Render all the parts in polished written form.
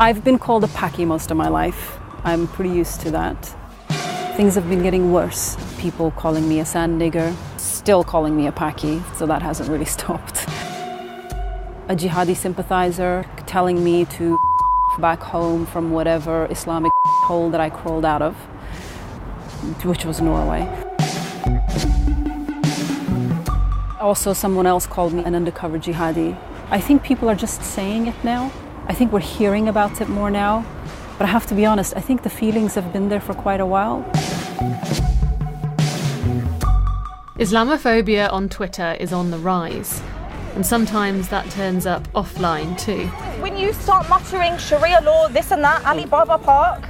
I've been called a Paki most of my life. I'm pretty used to that. Things have been getting worse. People calling me a sand nigger, still calling me a Paki, so that hasn't really stopped. A jihadi sympathizer telling me to back home from whatever Islamic hole that I crawled out of, which was Norway. Also, someone else called me an undercover jihadi. I think people are just saying it now. I think we're hearing about it more now. But I have to be honest, I think the feelings have been there for quite a while. Islamophobia on Twitter is on the rise. And sometimes that turns up offline too. When you start muttering Sharia law, this and that, Ali Baba Park,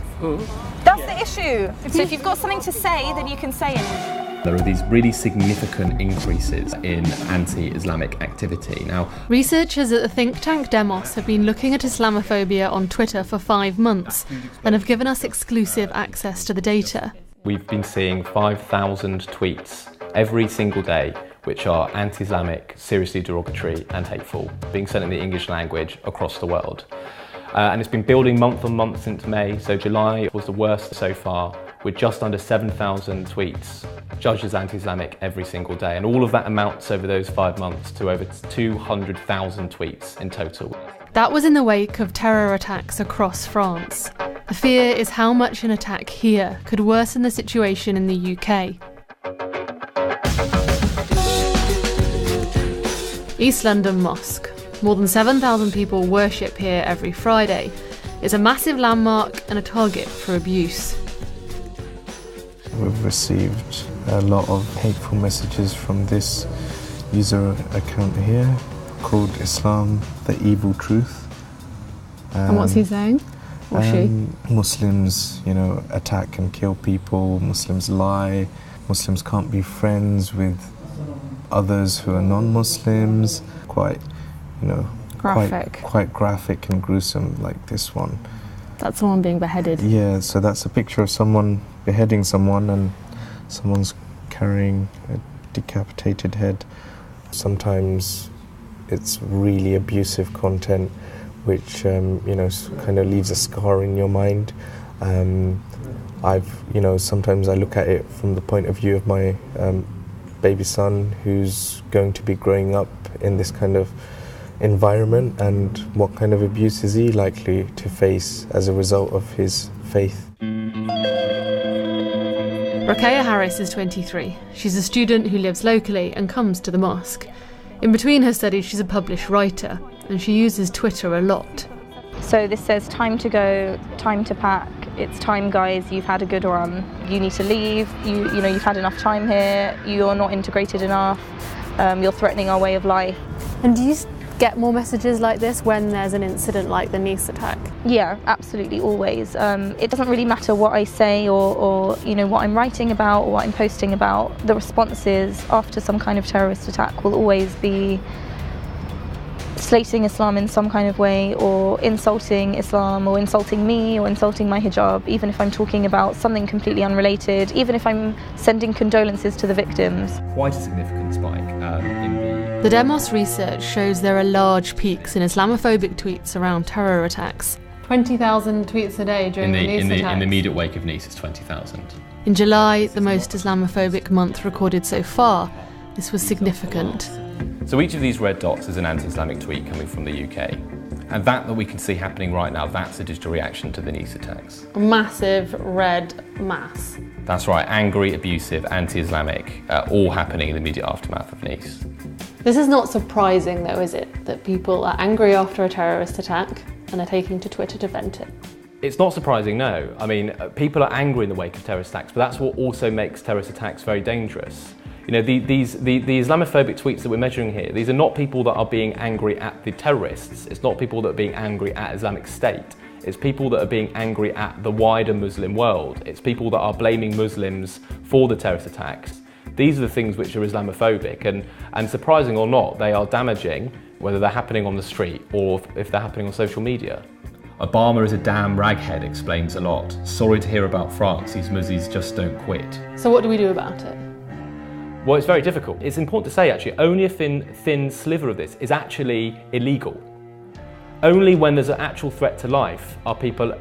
that's the issue. So if you've got something to say, then you can say it. There are these really significant increases in anti-Islamic activity. Now, researchers at the think tank Demos have been looking at Islamophobia on Twitter for 5 months and have given us exclusive access to the data. We've been seeing 5,000 tweets every single day which are anti-Islamic, seriously derogatory and hateful, being sent in the English language across the world. And it's been building month on month since May, so July was the worst so far, with just under 7,000 tweets judged as anti-Islamic every single day. And all of that amounts over those 5 months to over 200,000 tweets in total. That was in the wake of terror attacks across France. The fear is how much an attack here could worsen the situation in the UK. East London Mosque. More than 7,000 people worship here every Friday. It's a massive landmark and a target for abuse. We've received a lot of hateful messages from this user account here called Islam, the Evil Truth. And what's he saying? Or she? Muslims, attack and kill people. Muslims lie. Muslims can't be friends with others who are non-Muslims. Quite graphic. Quite graphic and gruesome, like this one. That's someone being beheaded. Yeah, so that's a picture of someone beheading someone and someone's carrying a decapitated head. Sometimes it's really abusive content which kind of leaves a scar in your mind. Sometimes I look at it from the point of view of my baby son who's going to be growing up in this kind of environment, and what kind of abuse is he likely to face as a result of his faith. Rokeya Harris is 23. She's a student who lives locally and comes to the mosque. In between her studies, she's a published writer, and she uses Twitter a lot. So this says time to go, time to pack, it's time guys, you've had a good run, you need to leave, you've had enough time here, you're not integrated enough, you're threatening our way of life. And do you get more messages like this when there's an incident like the Nice attack? Yeah, absolutely, always. It doesn't really matter what I say or what I'm writing about or what I'm posting about. The responses after some kind of terrorist attack will always be slating Islam in some kind of way, or insulting Islam, or insulting me, or insulting my hijab, even if I'm talking about something completely unrelated, even if I'm sending condolences to the victims. Quite a significant spike in the Demos research shows there are large peaks in Islamophobic tweets around terror attacks. 20,000 tweets a day during the Nice attacks. In the immediate wake of Nice, it's 20,000. In July, the most Islamophobic month recorded so far, this was significant. So each of these red dots is an anti-Islamic tweet coming from the UK. And that we can see happening right now, that's a digital reaction to the Nice attacks. A massive red mass. That's right, angry, abusive, anti-Islamic, all happening in the immediate aftermath of Nice. This is not surprising though, is it? That people are angry after a terrorist attack and are taking to Twitter to vent it. It's not surprising, no. I mean, people are angry in the wake of terrorist attacks, but that's what also makes terrorist attacks very dangerous. The Islamophobic tweets that we're measuring here, these are not people that are being angry at the terrorists. It's not people that are being angry at Islamic State. It's people that are being angry at the wider Muslim world. It's people that are blaming Muslims for the terrorist attacks. These are the things which are Islamophobic, and surprising or not, they are damaging, whether they're happening on the street or if they're happening on social media. Obama is a damn raghead explains a lot. Sorry to hear about France, these Muzzies just don't quit. So what do we do about it? Well, it's very difficult. It's important to say, actually, only a thin sliver of this is actually illegal. Only when there's an actual threat to life are people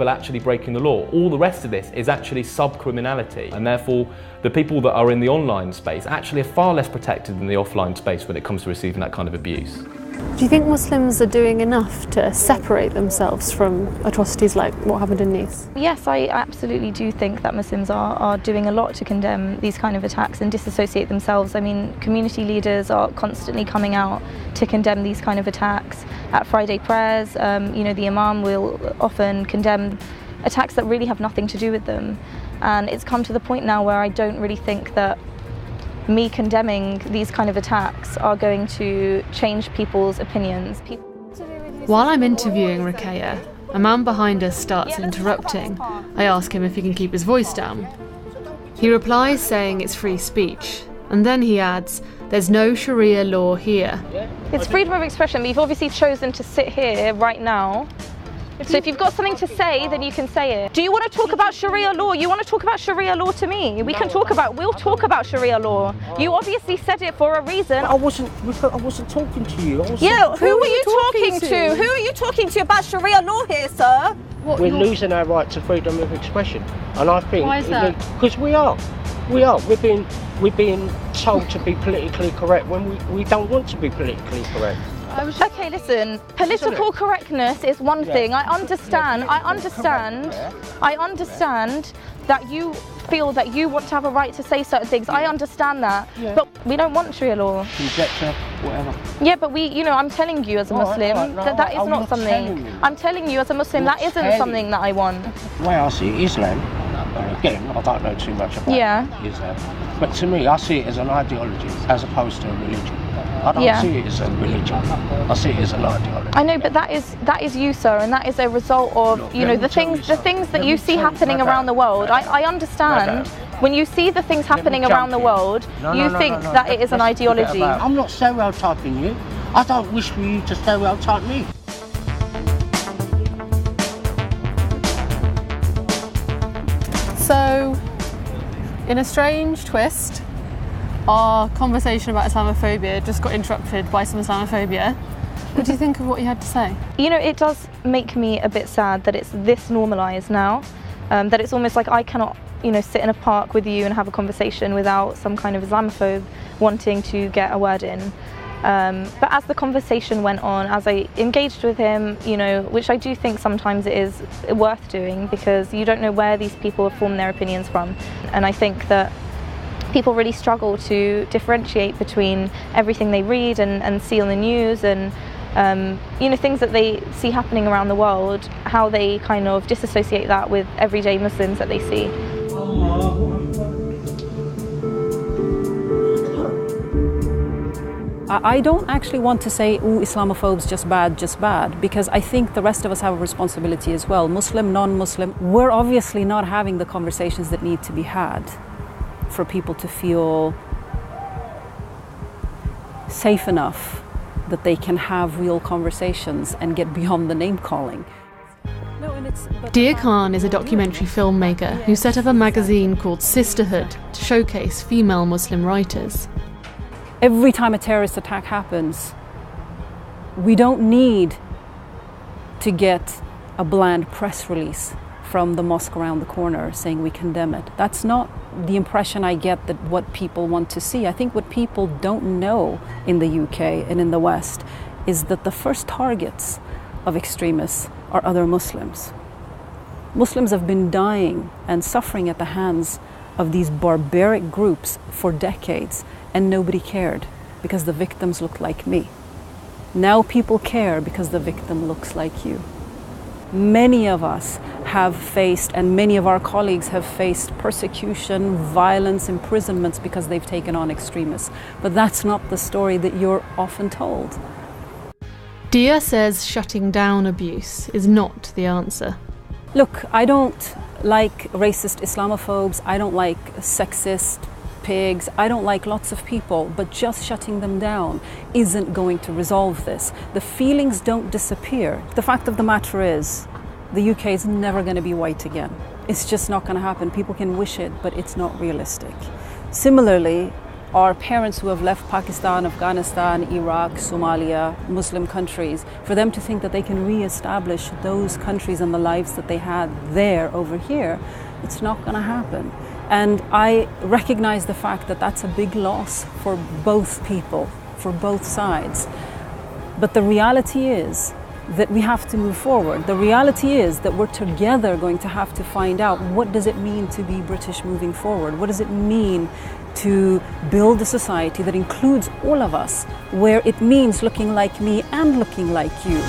actually breaking the law. All the rest of this is actually sub-criminality, and therefore the people that are in the online space actually are far less protected than the offline space when it comes to receiving that kind of abuse. Do you think Muslims are doing enough to separate themselves from atrocities like what happened in Nice? Yes, I absolutely do think that Muslims are doing a lot to condemn these kind of attacks and disassociate themselves. I mean, community leaders are constantly coming out to condemn these kind of attacks. At Friday prayers, the Imam will often condemn attacks that really have nothing to do with them. And it's come to the point now where I don't really think that me condemning these kind of attacks are going to change people's opinions. While I'm interviewing Ruqayyah, a man behind us starts interrupting. I ask him if he can keep his voice down. He replies saying it's free speech, and then he adds, "There's no Sharia law here." It's freedom of expression, but you've obviously chosen to sit here right now. So if you've got something to say, then you can say it. Do you want to talk about Sharia law? You want to talk about Sharia law to me? We'll talk about Sharia law. You obviously said it for a reason. I wasn't talking to you. Yeah, who are you talking to? Who are you talking to about Sharia law here, sir? We're losing our right to freedom of expression. And I think... Why is that? Because we are. We're being told to be politically correct when we don't want to be politically correct. Okay, listen, political correctness is one thing. I understand that you feel that you want to have a right to say certain things. I understand that, but we don't want Sharia law. Conjecture, whatever. Yeah, but I'm telling you as a Muslim that is not something. I'm telling you as a Muslim that isn't something that I want. The way I see Islam, and again, I don't know too much about Islam, but to me, I see it as an ideology as opposed to a religion. I don't see it as a religion. I see it as an ideology. I know, but that is you, sir, and that is a result of the things that you see happening around the world. I understand. When you see the things happening around the world, you think that it is an ideology. I'm not stereotyping you. I don't wish for you to stereotype me. So, in a strange twist, our conversation about Islamophobia just got interrupted by some Islamophobia. What do you think of what you had to say? It does make me a bit sad that it's this normalised now, that it's almost like I cannot, sit in a park with you and have a conversation without some kind of Islamophobe wanting to get a word in. But as the conversation went on, as I engaged with him, which I do think sometimes it is worth doing because you don't know where these people have formed their opinions from. And I think that people really struggle to differentiate between everything they read and see on the news and things that they see happening around the world, how they kind of disassociate that with everyday Muslims that they see. I don't actually want to say, ooh, Islamophobes, just bad, because I think the rest of us have a responsibility as well. Muslim, non-Muslim, we're obviously not having the conversations that need to be had for people to feel safe enough that they can have real conversations and get beyond the name calling. Dia Khan is a documentary filmmaker who set up a magazine called Sisterhood to showcase female Muslim writers. Every time a terrorist attack happens, we don't need to get a bland press release from the mosque around the corner saying we condemn it. That's not the impression I get that what people want to see. I think what people don't know in the UK and in the West is that the first targets of extremists are other Muslims. Muslims have been dying and suffering at the hands of these barbaric groups for decades, and nobody cared because the victims looked like me. Now people care because the victim looks like you. Many of us have faced, and many of our colleagues have faced persecution, violence, imprisonments because they've taken on extremists. But that's not the story that you're often told. Dia says shutting down abuse is not the answer. Look, I don't like racist Islamophobes, I don't like sexist pigs, I don't like lots of people, but just shutting them down isn't going to resolve this. The feelings don't disappear. The fact of the matter is, the UK is never going to be white again. It's just not going to happen. People can wish it, but it's not realistic. Similarly, our parents who have left Pakistan, Afghanistan, Iraq, Somalia, Muslim countries, for them to think that they can re-establish those countries and the lives that they had there over here, it's not going to happen. And I recognize the fact that that's a big loss for both people, for both sides. But the reality is that we have to move forward. The reality is that we're together going to have to find out, what does it mean to be British moving forward? What does it mean to build a society that includes all of us, where it means looking like me and looking like you?